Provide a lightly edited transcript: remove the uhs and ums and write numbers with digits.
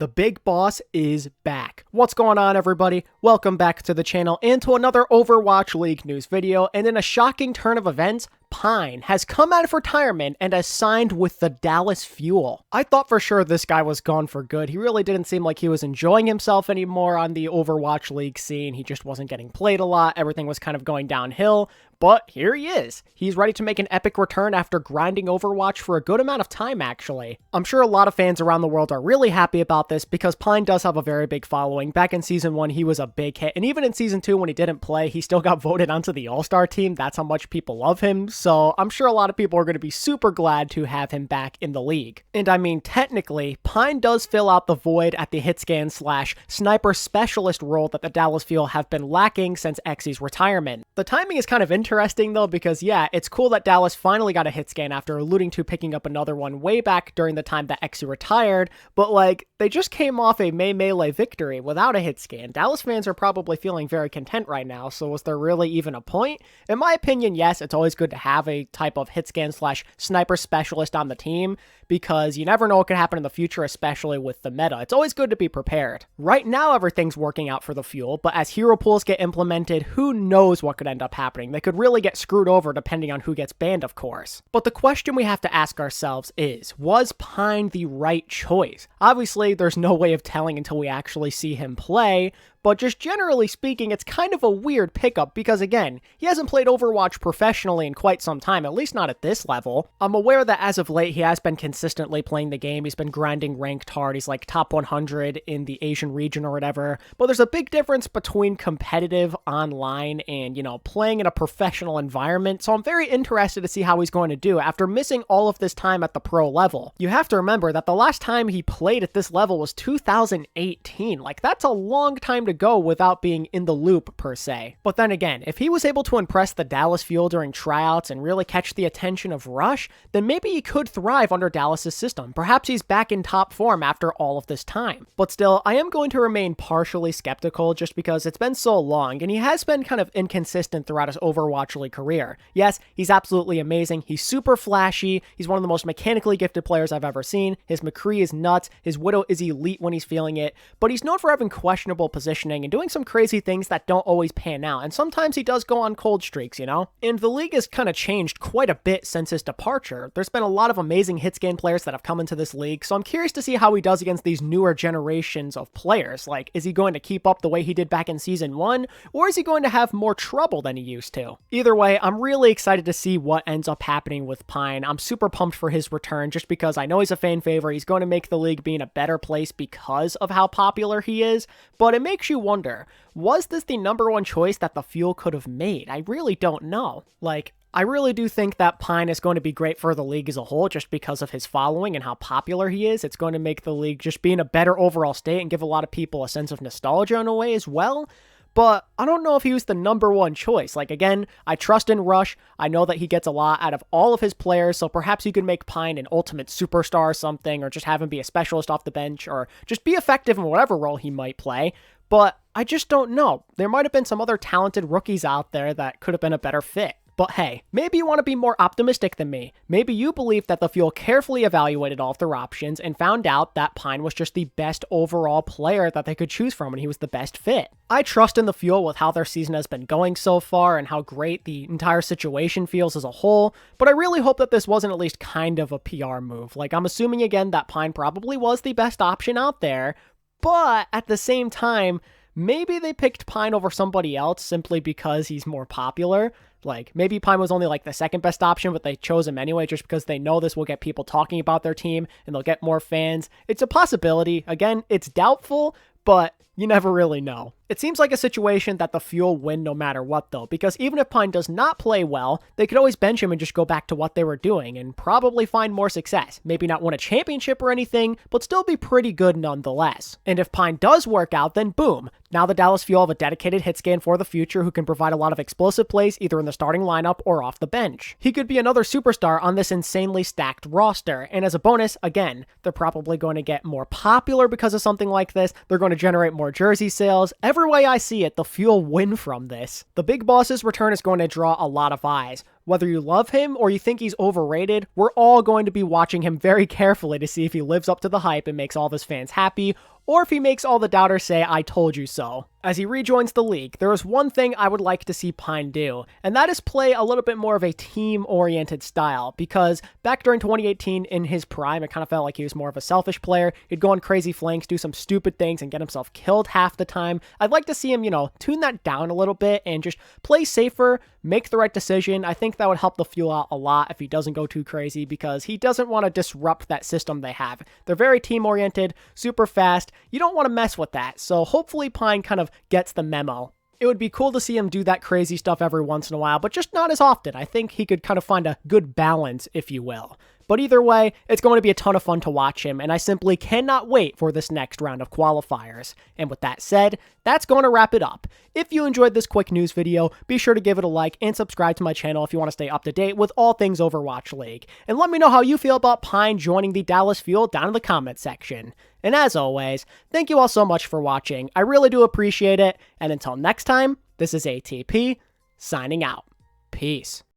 The big boss is back. What's going on, everybody? Welcome back to the channel and to another Overwatch League news video. And in a shocking turn of events, Pine has come out of retirement and has signed with the Dallas Fuel. I thought for sure this guy was gone for good. He really didn't seem like he was enjoying himself anymore on the Overwatch League scene. He just wasn't getting played a lot. Everything was kind of going downhill. But here he is. He's ready to make an epic return after grinding Overwatch for a good amount of time, actually. I'm sure a lot of fans around the world are really happy about this because Pine does have a very big following. Back in Season 1, he was a big hit. And even in Season 2, when he didn't play, he still got voted onto the All-Star team. That's how much people love him. So I'm sure a lot of people are going to be super glad to have him back in the league. And I mean, technically, Pine does fill out the void at the hitscan / sniper specialist role that the Dallas Fuel have been lacking since Exy's retirement. The timing is kind of interesting though, because yeah, it's cool that Dallas finally got a hit scan after alluding to picking up another one way back during the time that Exy retired, but like, they just came off a Melee victory without a hit scan. Dallas fans are probably feeling very content right now, so was there really even a point? In my opinion, yes, it's always good to have a type of hit scan / sniper specialist on the team, because you never know what could happen in the future, especially with the meta. It's always good to be prepared. Right now, everything's working out for the Fuel, but as hero pools get implemented, who knows what could end up happening. They could really get screwed over depending on who gets banned, of course. But the question we have to ask ourselves is, was Pine the right choice? Obviously, there's no way of telling until we actually see him play, but just generally speaking, it's kind of a weird pickup because, again, he hasn't played Overwatch professionally in quite some time, at least not at this level. I'm aware that as of late, he has been consistently playing the game. He's been grinding ranked hard. He's like top 100 in the Asian region or whatever. But there's a big difference between competitive online and, playing in a professional environment. So I'm very interested to see how he's going to do after missing all of this time at the pro level. You have to remember that the last time he played at this level was 2018. Like, that's a long time to go without being in the loop per se. But then again, if he was able to impress the Dallas Fuel during tryouts and really catch the attention of Rush, then maybe he could thrive under Dallas's system. Perhaps he's back in top form after all of this time. But still, I am going to remain partially skeptical just because it's been so long and he has been kind of inconsistent throughout his Overwatch League career. Yes, he's absolutely amazing. He's super flashy. He's one of the most mechanically gifted players I've ever seen. His McCree is nuts. His Widow is elite when he's feeling it, but he's known for having questionable positioning and doing some crazy things that don't always pan out, and sometimes he does go on cold streaks, And the league has kind of changed quite a bit since his departure. There's been a lot of amazing hitscan players that have come into this league, so I'm curious to see how he does against these newer generations of players. Like, is he going to keep up the way he did back in Season 1, or is he going to have more trouble than he used to? Either way, I'm really excited to see what ends up happening with Pine. I'm super pumped for his return just because I know he's a fan favorite. He's going to make the league be in a better place because of how popular he is, but it makes you wonder, was this the number one choice that the Fuel could have made? I really don't know. Like, I really do think that Pine is going to be great for the league as a whole just because of his following and how popular he is. It's going to make the league just be in a better overall state and give a lot of people a sense of nostalgia in a way as well. But I don't know if he was the number one choice. Like, again, I trust in Rush. I know that he gets a lot out of all of his players, so perhaps you could make Pine an ultimate superstar or something, or just have him be a specialist off the bench, or just be effective in whatever role he might play. But I just don't know. There might have been some other talented rookies out there that could have been a better fit. But hey, maybe you want to be more optimistic than me. Maybe you believe that the Fuel carefully evaluated all of their options and found out that Pine was just the best overall player that they could choose from and he was the best fit. I trust in the Fuel with how their season has been going so far and how great the entire situation feels as a whole, but I really hope that this wasn't at least kind of a PR move. Like, I'm assuming again that Pine probably was the best option out there, but at the same time, maybe they picked Pine over somebody else simply because he's more popular. Like, maybe Pine was only like the second best option, but they chose him anyway just because they know this will get people talking about their team and they'll get more fans. It's a possibility. Again, it's doubtful, but you never really know. It seems like a situation that the Fuel win no matter what though, because even if Pine does not play well, they could always bench him and just go back to what they were doing and probably find more success. Maybe not win a championship or anything, but still be pretty good nonetheless. And if Pine does work out, then boom, now the Dallas Fuel have a dedicated hitscan for the future who can provide a lot of explosive plays either in the starting lineup or off the bench. He could be another superstar on this insanely stacked roster, and as a bonus, again, they're probably going to get more popular because of something like this. They're going to generate more more jersey sales. Every way I see it, the Fuel win from this. The Big Boss's return is going to draw a lot of eyes. Whether you love him or you think he's overrated, we're all going to be watching him very carefully to see if he lives up to the hype and makes all of his fans happy, or if he makes all the doubters say, "I told you so." As he rejoins the league, there is one thing I would like to see Pine do, and that is play a little bit more of a team-oriented style, because back during 2018 in his prime, it kind of felt like he was more of a selfish player. He'd go on crazy flanks, do some stupid things, and get himself killed half the time. I'd like to see him, tune that down a little bit and just play safer, make the right decision. I think that would help the Fuel out a lot if he doesn't go too crazy, because he doesn't want to disrupt that system they have. They're very team-oriented, super fast. You don't want to mess with that, so hopefully Pine kind of gets the memo. It would be cool to see him do that crazy stuff every once in a while, but just not as often. I think he could kind of find a good balance, if you will. But either way, it's going to be a ton of fun to watch him, and I simply cannot wait for this next round of qualifiers. And with that said, that's going to wrap it up. If you enjoyed this quick news video, be sure to give it a like and subscribe to my channel if you want to stay up to date with all things Overwatch League. And let me know how you feel about Pine joining the Dallas Fuel down in the comment section. And as always, thank you all so much for watching. I really do appreciate it. And until next time, this is ATP, signing out. Peace.